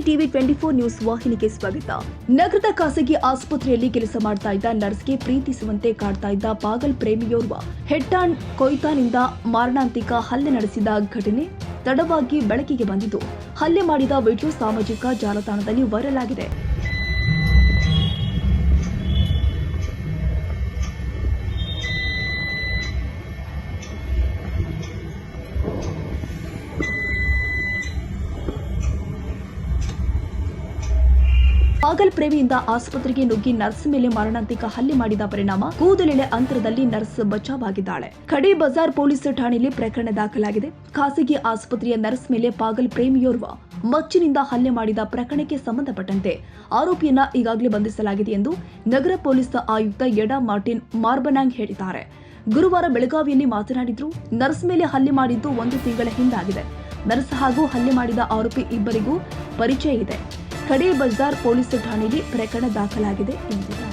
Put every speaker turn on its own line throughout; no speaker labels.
TV 24 news ವಾಹಿನಿಗೆ ಸ್ವಾಗತ. ನಗರದ ಖಾಸಗಿ ಆಸ್ಪತ್ರೆಯಲ್ಲಿ ಕೆಲಸ ಮಾಡ್ತಾ ಇದ್ದ ನರ್ಸ್ಗೆ ಪ್ರೀತಿಸುವಂತೆ ಕಾಡ್ತಾ ಇದ್ದ ಪಾಗಲ್ ಪ್ರೇಮಿಯೋರ್ವ ಹೆಡ್ಡಾನ್ ಕೊಯ್ತಾನಿಂದ ಮಾರಣಾಂತಿಕ ಹಲ್ಲೆ ನಡೆಸಿದ ಘಟನೆ ತಡವಾಗಿ ಬೆಳಕಿಗೆ ಬಂದಿದ್ದು, ಹಲ್ಲೆ ಮಾಡಿದ ವಿಡಿಯೋ ಸಾಮಾಜಿಕ ಜಾಲತಾಣದಲ್ಲಿ ವೈರಲ್ ಆಗಿದೆ. ಪಾಗಲ್ ಪ್ರೇಮಿಯಿಂದ ಆಸ್ಪತ್ರೆಗೆ ನುಗ್ಗಿ ನರ್ಸ್ ಮೇಲೆ ಮಾರಣಾಂತಿಕ ಹಲ್ಲೆ ಮಾಡಿದ ಪರಿಣಾಮ ಕೂದಲೆಳೆ ಅಂತರದಲ್ಲಿ ನರ್ಸ್ ಬಚಾವಾಗಿದ್ದಾಳೆ. ಖಡೆ ಬಜಾರ್ ಪೊಲೀಸ್ ಠಾಣೆಯಲ್ಲಿ ಪ್ರಕರಣ ದಾಖಲಾಗಿದೆ. ಖಾಸಗಿ ಆಸ್ಪತ್ರೆಯ ನರ್ಸ್ ಮೇಲೆ ಪಾಗಲ್ ಪ್ರೇಮಿಯೋರ್ವ ಮಚ್ಚಿನಿಂದ ಹಲ್ಲೆ ಮಾಡಿದ ಪ್ರಕರಣಕ್ಕೆ ಸಂಬಂಧಪಟ್ಟಂತೆ ಆರೋಪಿಯನ್ನ ಈಗಾಗಲೇ ಬಂಧಿಸಲಾಗಿದೆ ಎಂದು ನಗರ ಪೊಲೀಸ್ ಆಯುಕ್ತ ಎಡಾ ಮಾರ್ಟಿನ್ ಮಾರ್ಬನಾಂಗ್ ಹೇಳಿದ್ದಾರೆ. ಗುರುವಾರ ಬೆಳಗಾವಿಯಲ್ಲಿ ಮಾತನಾಡಿದ್ರು. ನರ್ಸ್ ಮೇಲೆ ಹಲ್ಲೆ ಮಾಡಿದ್ದು 1 ತಿಂಗಳ ಹಿಂದಾಗಿದೆ. ನರ್ಸ್ ಹಾಗೂ ಹಲ್ಲೆ ಮಾಡಿದ ಆರೋಪಿ ಇಬ್ಬರಿಗೂ ಪರಿಚಯ ಇದೆ. ಖಡೆ ಬಜಾರ್ ಪೊಲೀಸ್ ಠಾಣೆಯಲ್ಲಿ ಪ್ರಕರಣ ದಾಖಲಾಗಿದೆ ಎಂದಿದ್ದಾರೆ.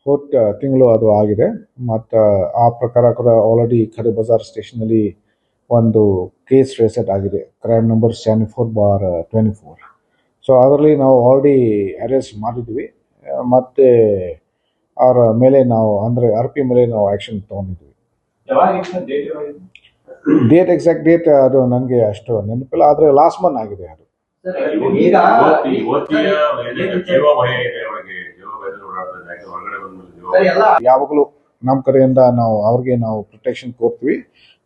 ಹೋದ ತಿಂಗಳು ಅದು ಆಗಿದೆ ಮತ್ತು ಆ ಪ್ರಕಾರ ಕೂಡ ಆಲ್ರೆಡಿ ಖಡೆ ಬಜಾರ್ ಸ್ಟೇಷನಲ್ಲಿ ಒಂದು ಕೇಸ್ ರಿಜಿಸ್ಟರ್ ಆಗಿದೆ, ಕ್ರೈಮ್ ನಂಬರ್ 74/24. ಸೊ ಅದರಲ್ಲಿ ನಾವು ಆಲ್ರೆಡಿ ಅರೆಸ್ಟ್ ಮಾಡಿದ್ವಿ ಮತ್ತು ಅವರ ಮೇಲೆ ನಾವು ಅಂದರೆ ಆರೋಪಿ ಮೇಲೆ ನಾವು ಆ್ಯಕ್ಷನ್ ತೊಗೊಂಡಿದ್ವಿ. ಡೇಟ್ ಎಕ್ಸಾಕ್ಟ್ ಡೇಟ್ ಅದು ನನಗೆ ಅಷ್ಟು ನೆನಪಿಲ್ಲ, ಆದರೆ ಲಾಸ್ಟ್ ಮಂತ್ ಆಗಿದೆ ಅದು. ಯಾವಾಗಲೂ ನಮ್ಮ ಕಡೆಯಿಂದ ನಾವು ಅವ್ರಿಗೆ ನಾವು ಪ್ರೊಟೆಕ್ಷನ್ ಕೊಡ್ತೀವಿ.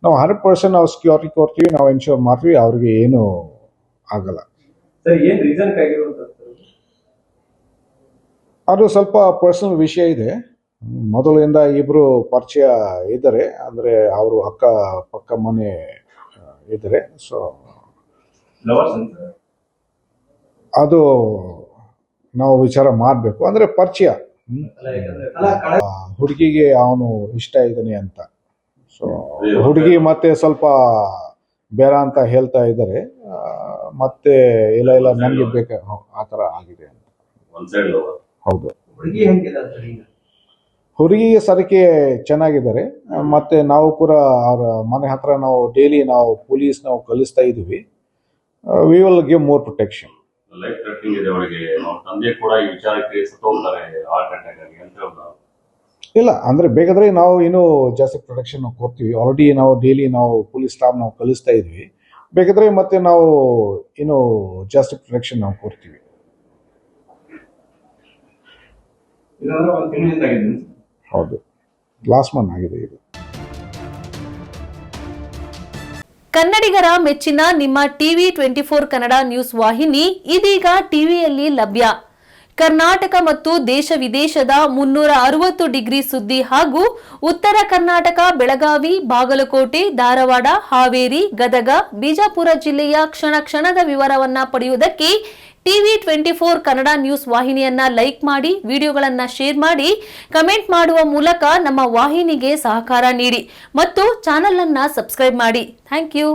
ನಾವು 100% ನಾವು ಸೆಕ್ಯೂರಿಟಿ ಕೊಡ್ತೀವಿ, ನಾವು ಎನ್ಶೂರ್ ಮಾಡ್ತೀವಿ, ಅವ್ರಿಗೆ ಏನು ಆಗಲ್ಲ. ಅದು ಸ್ವಲ್ಪ ಪರ್ಸನಲ್ ವಿಷಯ ಇದೆ. ಮೊದಲಿಂದ ಇಬ್ರು ಪರಿಚಯ ಇದ್ದಾರೆ, ಅಂದರೆ ಅವರು ಅಕ್ಕ ಪಕ್ಕ ಮನೆ ಇದ್ದಾರೆ. ಸೊ ಅದು ನಾವು ವಿಚಾರ ಮಾಡಬೇಕು. ಅಂದರೆ ಪರಿಚಯ, ಹುಡುಗಿಗೆ ಅವನು ಇಷ್ಟ ಇದ್ದಾನೆ ಅಂತ. ಸೊ ಹುಡುಗಿ ಮತ್ತೆ ಸ್ವಲ್ಪ ಬೇಡ ಅಂತ ಹೇಳ್ತಾ ಇದ್ದಾರೆ, ಮತ್ತೆ ಇಲ್ಲ ನನಗೆ ಬೇಕು ಆ ಥರ ಆಗಿದೆ ಅಂತ. ಹೌದು, ಹುಡುಗಿಗೆ ಸರಿಕೆ ಚೆನ್ನಾಗಿದ್ದಾರೆ. ಮತ್ತೆ ನಾವು ಕೂಡ ಅವ್ರ ಮನೆ ಹತ್ರ ನಾವು ಡೈಲಿ ನಾವು ಪೊಲೀಸ್ ನಾವು ಕಳಿಸ್ತಾ ಇದ್ದೀವಿ. We will give more protection.
Life threatening ಇದೆ ಅವರಿಗೆ. ತಂದೆ ಕೂಡ ಈ ವಿಚಾರಕ್ಕೆ ಸತ್ತೋಗ್ತಾರೆ ಹಾರ್ಟ್ ಅಟ್ಯಾಕ್ ಆಗಿ ಅಂತ ಹೇಳ್ತಾರೆ.
ಇಲ್ಲ ಅಂದರೆ ಬೇಕಾದ್ರೆ ನಾವು ಇನ್ನೂ ಜಾಸ್ತಿ ಪ್ರೊಟೆಕ್ಷನ್ ನಾವು ಕೊಡ್ತೀವಿ. ಆಲ್ರೆಡಿ ನಾವು ಡೈಲಿ ನಾವು ಪೊಲೀಸ್ ಸ್ಟಾಫ್ ನಾವು ಕಳಿಸ್ತಾ ಇದ್ವಿ. ಬೇಕಾದ್ರೆ ಮತ್ತೆ ನಾವು ಇನ್ನೂ ಜಾಸ್ತಿ ಪ್ರೊಟೆಕ್ಷನ್ ನಾವು ಕೊಡ್ತೀವಿ. ಹೌದು, ಲಾಸ್ಟ್ ಮಂತ್ ಆಗಿದೆ ಇದು.
ಕನ್ನಡಿಗರ ಮೆಚ್ಚಿನ ನಿಮ್ಮ ಟಿವಿ 24 ಕನ್ನಡ ನ್ಯೂಸ್ ವಾಹಿನಿ ಇದೀಗ ಟಿವಿಯಲ್ಲಿ ಲಭ್ಯ. ಕರ್ನಾಟಕ ಮತ್ತು ದೇಶ ವಿದೇಶದ 360 ಡಿಗ್ರಿ ಸುದ್ದಿ ಹಾಗೂ ಉತ್ತರ ಕರ್ನಾಟಕ, ಬೆಳಗಾವಿ, ಬಾಗಲಕೋಟೆ, ಧಾರವಾಡ, ಹಾವೇರಿ, ಗದಗ, ಬಿಜಾಪುರ ಜಿಲ್ಲೆಯ ಕ್ಷಣ ಕ್ಷಣದ ವಿವರವನ್ನ ಪಡೆಯುವುದಕ್ಕೆ ಟಿವಿ 24 ಕನ್ನಡ ನ್ಯೂಸ್ ವಾಹಿನಿಯನ್ನ ಲೈಕ್ ಮಾಡಿ, ವಿಡಿಯೋಗಳನ್ನ ಶೇರ್ ಮಾಡಿ, ಕಮೆಂಟ್ ಮಾಡುವ ಮೂಲಕ ನಮ್ಮ ವಾಹಿನಿಗೆ ಸಹಕಾರ ನೀಡಿ ಮತ್ತು ಚಾನೆಲ್ ಅನ್ನ ಸಬ್ಸ್ಕ್ರೈಬ್ ಮಾಡಿ. Thank you.